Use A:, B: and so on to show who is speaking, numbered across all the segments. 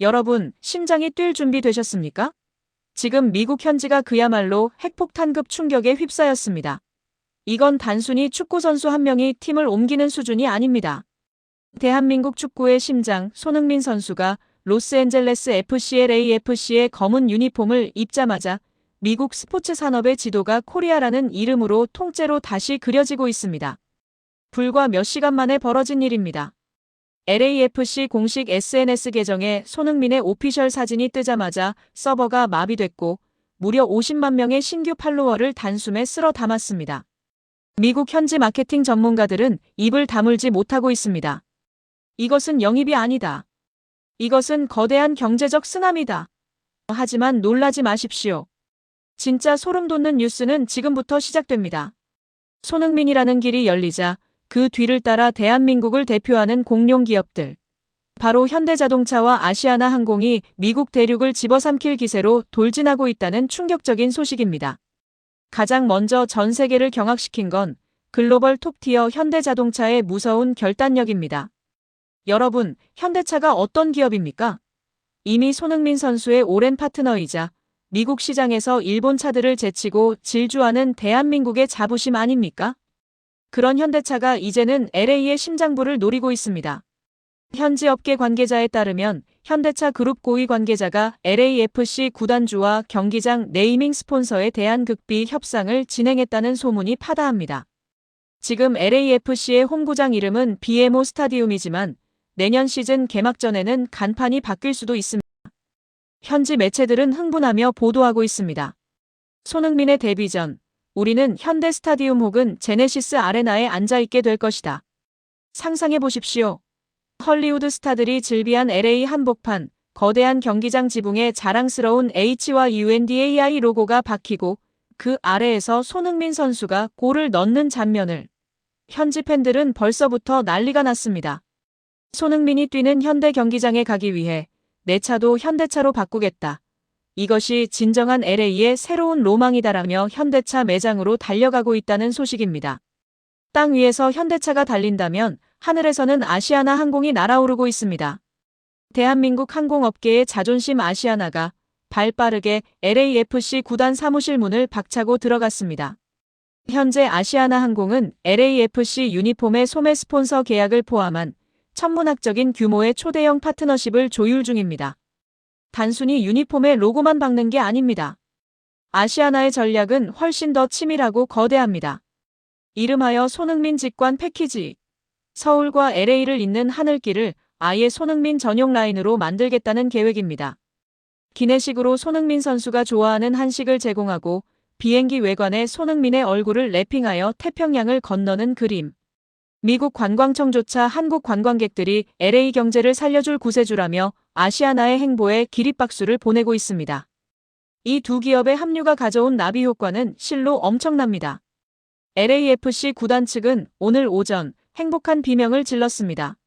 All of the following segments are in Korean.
A: 여러분, 심장이 뛸 준비 되셨습니까? 지금 미국 현지가 그야말로 핵폭탄급 충격에 휩싸였습니다. 이건 단순히 축구선수 한 명이 팀을 옮기는 수준이 아닙니다. 대한민국 축구의 심장 손흥민 선수가 로스앤젤레스 FCLAFC의 검은 유니폼을 입자마자 미국 스포츠 산업의 지도가 코리아라는 이름으로 통째로 다시 그려지고 있습니다. 불과 몇 시간 만에 벌어진 일입니다. LAFC 공식 SNS 계정에 손흥민의 오피셜 사진이 뜨자마자 서버가 마비됐고 무려 50만 명의 신규 팔로워를 단숨에 쓸어 담았습니다. 미국 현지 마케팅 전문가들은 입을 다물지 못하고 있습니다. 이것은 영입이 아니다. 이것은 거대한 경제적 쓰나미다. 하지만 놀라지 마십시오. 진짜 소름 돋는 뉴스는 지금부터 시작됩니다. 손흥민이라는 길이 열리자 그 뒤를 따라 대한민국을 대표하는 공룡 기업들. 바로 현대자동차와 아시아나항공이 미국 대륙을 집어삼킬 기세로 돌진하고 있다는 충격적인 소식입니다. 가장 먼저 전 세계를 경악시킨 건 글로벌 톱티어 현대자동차의 무서운 결단력입니다. 여러분, 현대차가 어떤 기업입니까? 이미 손흥민 선수의 오랜 파트너이자 미국 시장에서 일본 차들을 제치고 질주하는 대한민국의 자부심 아닙니까? 그런 현대차가 이제는 LA의 심장부를 노리고 있습니다. 현지 업계 관계자에 따르면 현대차 그룹 고위 관계자가 LAFC 구단주와 경기장 네이밍 스폰서에 대한 극비 협상을 진행했다는 소문이 파다합니다. 지금 LAFC의 홈구장 이름은 BMO 스타디움이지만 내년 시즌 개막 전에는 간판이 바뀔 수도 있습니다. 현지 매체들은 흥분하며 보도하고 있습니다. 손흥민의 데뷔 전 우리는 현대 스타디움 혹은 제네시스 아레나에 앉아있게 될 것이다. 상상해 보십시오. 헐리우드 스타들이 즐비한 LA 한복판, 거대한 경기장 지붕에 자랑스러운 H와 UNDAI 로고가 박히고 그 아래에서 손흥민 선수가 골을 넣는 장면을 현지 팬들은 벌써부터 난리가 났습니다. 손흥민이 뛰는 현대 경기장에 가기 위해 내 차도 현대차로 바꾸겠다. 이것이 진정한 LA의 새로운 로망이다라며 현대차 매장으로 달려가고 있다는 소식입니다. 땅 위에서 현대차가 달린다면 하늘에서는 아시아나 항공이 날아오르고 있습니다. 대한민국 항공업계의 자존심 아시아나가 발빠르게 LAFC 구단 사무실 문을 박차고 들어갔습니다. 현재 아시아나 항공은 LAFC 유니폼의 소매 스폰서 계약을 포함한 천문학적인 규모의 초대형 파트너십을 조율 중입니다. 단순히 유니폼에 로고만 박는 게 아닙니다. 아시아나의 전략은 훨씬 더 치밀하고 거대합니다. 이름하여 손흥민 직관 패키지. 서울과 LA를 잇는 하늘길을 아예 손흥민 전용 라인으로 만들겠다는 계획입니다. 기내식으로 손흥민 선수가 좋아하는 한식을 제공하고 비행기 외관에 손흥민의 얼굴을 래핑하여 태평양을 건너는 그림. 미국 관광청조차 한국 관광객들이 LA 경제를 살려줄 구세주라며 아시아나의 행보에 기립박수를 보내고 있습니다. 이 두 기업의 합류가 가져온 나비 효과는 실로 엄청납니다. LAFC 구단 측은 오늘 오전 행복한 비명을 질렀습니다.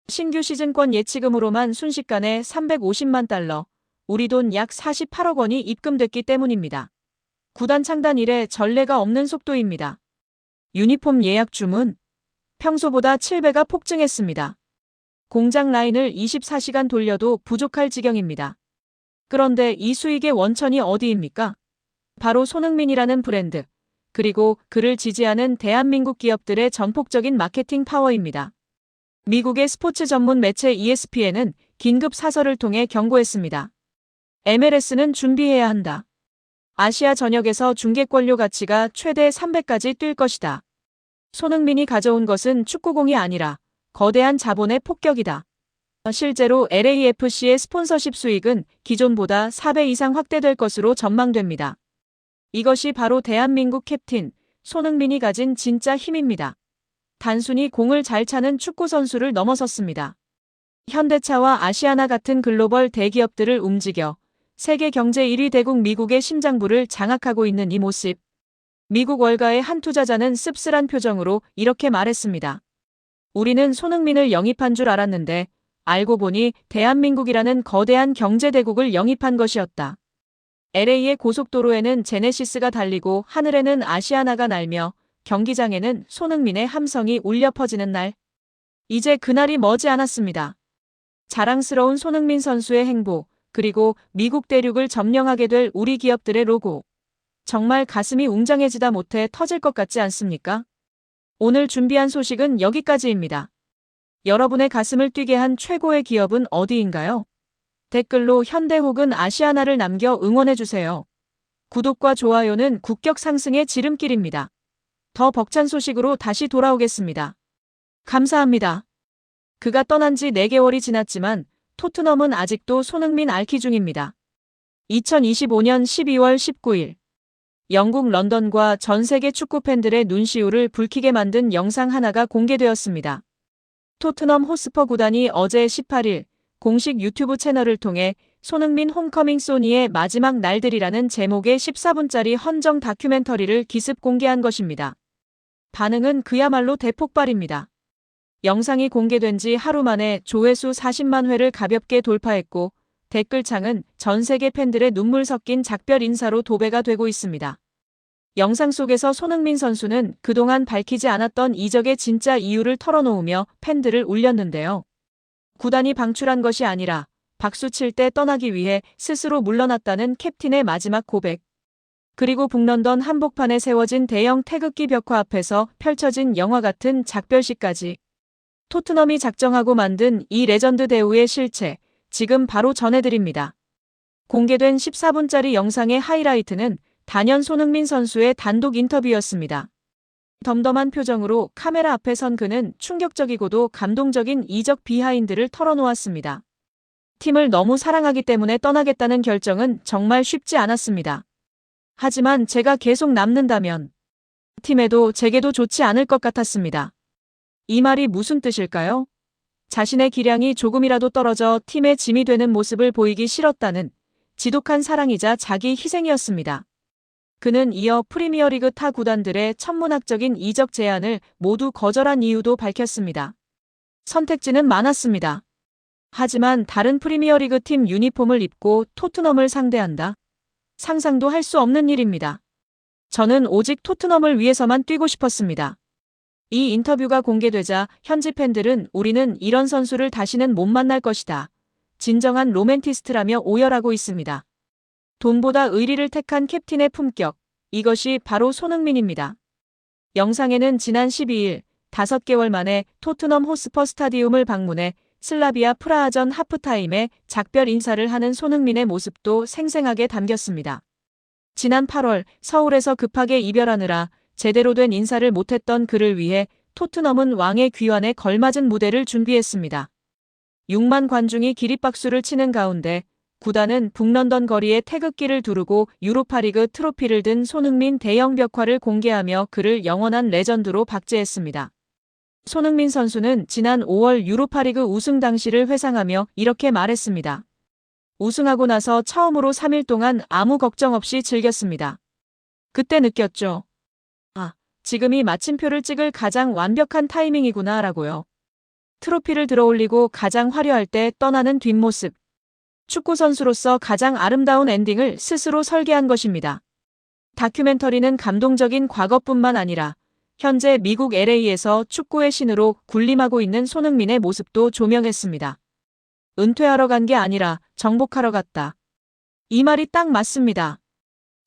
A: 신규 시즌권 예치금으로만 순식간에 350만 달러, 우리 돈 약 48억 원이 입금됐기 때문입니다. 구단 창단 이래 전례가 없는 속도입니다. 유니폼 예약 주문 평소보다 7배가 폭증했습니다. 공장 라인을 24시간 돌려도 부족할 지경입니다. 그런데 이 수익의 원천이 어디입니까? 바로 손흥민이라는 브랜드, 그리고 그를 지지하는 대한민국 기업들의 전폭적인 마케팅 파워입니다. 미국의 스포츠 전문 매체 ESPN은 긴급 사설을 통해 경고했습니다. MLS는 준비해야 한다. 아시아 전역에서 중계권료 가치가 최대 300까지 뛸 것이다. 손흥민이 가져온 것은 축구공이 아니라 거대한 자본의 폭격이다. 실제로 LAFC의 스폰서십 수익은 기존보다 4배 이상 확대될 것으로 전망됩니다. 이것이 바로 대한민국 캡틴 손흥민이 가진 진짜 힘입니다. 단순히 공을 잘 차는 축구 선수를 넘어섰습니다. 현대차와 아시아나 같은 글로벌 대기업들을 움직여 세계 경제 1위 대국 미국의 심장부를 장악하고 있는 이 모습. 미국 월가의 한 투자자는 씁쓸한 표정으로 이렇게 말했습니다. 우리는 손흥민을 영입한 줄 알았는데 알고 보니 대한민국이라는 거대한 경제대국을 영입한 것이었다. LA의 고속도로에는 제네시스가 달리고 하늘에는 아시아나가 날며 경기장에는 손흥민의 함성이 울려 퍼지는 날. 이제 그날이 머지 않았습니다. 자랑스러운 손흥민 선수의 행보, 그리고 미국 대륙을 점령하게 될 우리 기업들의 로고. 정말 가슴이 웅장해지다 못해 터질 것 같지 않습니까? 오늘 준비한 소식은 여기까지입니다. 여러분의 가슴을 뛰게 한 최고의 기업은 어디인가요? 댓글로 현대 혹은 아시아나를 남겨 응원해주세요. 구독과 좋아요는 국격 상승의 지름길입니다. 더 벅찬 소식으로 다시 돌아오겠습니다. 감사합니다. 그가 떠난 지 4개월이 지났지만 토트넘은 아직도 손흥민 앓기 중입니다. 2025년 12월 19일 영국 런던과 전 세계 축구 팬들의 눈시울을 붉히게 만든 영상 하나가 공개되었습니다. 토트넘 호스퍼 구단이 어제 18일 공식 유튜브 채널을 통해 손흥민 홈커밍 소니의 마지막 날들이라는 제목의 14분짜리 헌정 다큐멘터리를 기습 공개한 것입니다. 반응은 그야말로 대폭발입니다. 영상이 공개된 지 하루 만에 조회수 40만 회를 가볍게 돌파했고 댓글창은 전 세계 팬들의 눈물 섞인 작별 인사로 도배가 되고 있습니다. 영상 속에서 손흥민 선수는 그동안 밝히지 않았던 이적의 진짜 이유를 털어놓으며 팬들을 울렸는데요. 구단이 방출한 것이 아니라 박수 칠 때 떠나기 위해 스스로 물러났다는 캡틴의 마지막 고백. 그리고 북런던 한복판에 세워진 대형 태극기 벽화 앞에서 펼쳐진 영화 같은 작별식까지. 토트넘이 작정하고 만든 이 레전드 대우의 실체, 지금 바로 전해드립니다. 공개된 14분짜리 영상의 하이라이트는 단연 손흥민 선수의 단독 인터뷰였습니다. 덤덤한 표정으로 카메라 앞에 선 그는 충격적이고도 감동적인 이적 비하인드를 털어놓았습니다. 팀을 너무 사랑하기 때문에 떠나겠다는 결정은 정말 쉽지 않았습니다. 하지만 제가 계속 남는다면 팀에도 제게도 좋지 않을 것 같았습니다. 이 말이 무슨 뜻일까요? 자신의 기량이 조금이라도 떨어져 팀의 짐이 되는 모습을 보이기 싫었다는 지독한 사랑이자 자기 희생이었습니다. 그는 이어 프리미어리그 타 구단들의 천문학적인 이적 제안을 모두 거절한 이유도 밝혔습니다. 선택지는 많았습니다. 하지만 다른 프리미어리그 팀 유니폼을 입고 토트넘을 상대한다? 상상도 할 수 없는 일입니다. 저는 오직 토트넘을 위해서만 뛰고 싶었습니다. 이 인터뷰가 공개되자 현지 팬들은 우리는 이런 선수를 다시는 못 만날 것이다. 진정한 로맨티스트라며 오열하고 있습니다. 돈보다 의리를 택한 캡틴의 품격, 이것이 바로 손흥민입니다. 영상에는 지난 12일 5개월 만에 토트넘 호스퍼 스타디움을 방문해 슬라비아 프라하전 하프타임에 작별 인사를 하는 손흥민의 모습도 생생하게 담겼습니다. 지난 8월 서울에서 급하게 이별하느라 제대로 된 인사를 못했던 그를 위해 토트넘은 왕의 귀환에 걸맞은 무대를 준비했습니다. 6만 관중이 기립박수를 치는 가운데 구단은 북런던 거리에 태극기를 두르고 유로파리그 트로피를 든 손흥민 대형 벽화를 공개하며 그를 영원한 레전드로 박제했습니다. 손흥민 선수는 지난 5월 유로파리그 우승 당시를 회상하며 이렇게 말했습니다. 우승하고 나서 처음으로 3일 동안 아무 걱정 없이 즐겼습니다. 그때 느꼈죠. 지금이 마침표를 찍을 가장 완벽한 타이밍이구나 라고요. 트로피를 들어올리고 가장 화려할 때 떠나는 뒷모습. 축구 선수로서 가장 아름다운 엔딩을 스스로 설계한 것입니다. 다큐멘터리는 감동적인 과거뿐만 아니라 현재 미국 LA에서 축구의 신으로 군림하고 있는 손흥민의 모습도 조명했습니다. 은퇴하러 간 게 아니라 정복하러 갔다. 이 말이 딱 맞습니다.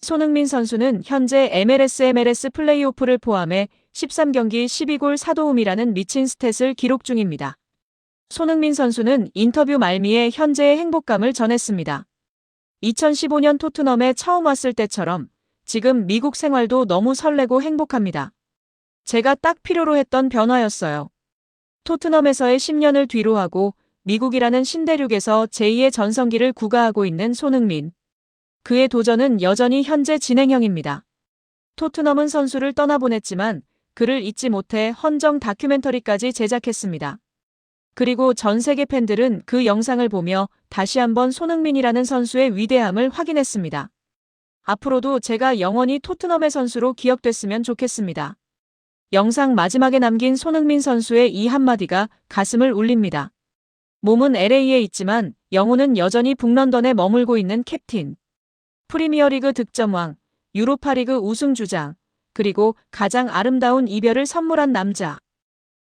A: 손흥민 선수는 현재 MLS 플레이오프를 포함해 13경기 12골 4도움이라는 미친 스탯을 기록 중입니다. 손흥민 선수는 인터뷰 말미에 현재의 행복감을 전했습니다. 2015년 토트넘에 처음 왔을 때처럼 지금 미국 생활도 너무 설레고 행복합니다. 제가 딱 필요로 했던 변화였어요. 토트넘에서의 10년을 뒤로하고 미국이라는 신대륙에서 제2의 전성기를 구가하고 있는 손흥민. 그의 도전은 여전히 현재 진행형입니다. 토트넘은 선수를 떠나보냈지만 그를 잊지 못해 헌정 다큐멘터리까지 제작했습니다. 그리고 전 세계 팬들은 그 영상을 보며 다시 한번 손흥민이라는 선수의 위대함을 확인했습니다. 앞으로도 제가 영원히 토트넘의 선수로 기억됐으면 좋겠습니다. 영상 마지막에 남긴 손흥민 선수의 이 한마디가 가슴을 울립니다. 몸은 LA에 있지만 영혼은 여전히 북런던에 머물고 있는 캡틴. 프리미어리그 득점왕, 유로파리그 우승주장, 그리고 가장 아름다운 이별을 선물한 남자.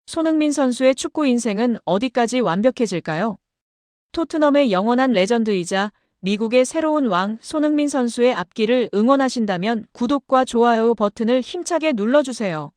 A: 손흥민 선수의 축구 인생은 어디까지 완벽해질까요? 토트넘의 영원한 레전드이자 미국의 새로운 왕 손흥민 선수의 앞길을 응원하신다면 구독과 좋아요 버튼을 힘차게 눌러주세요.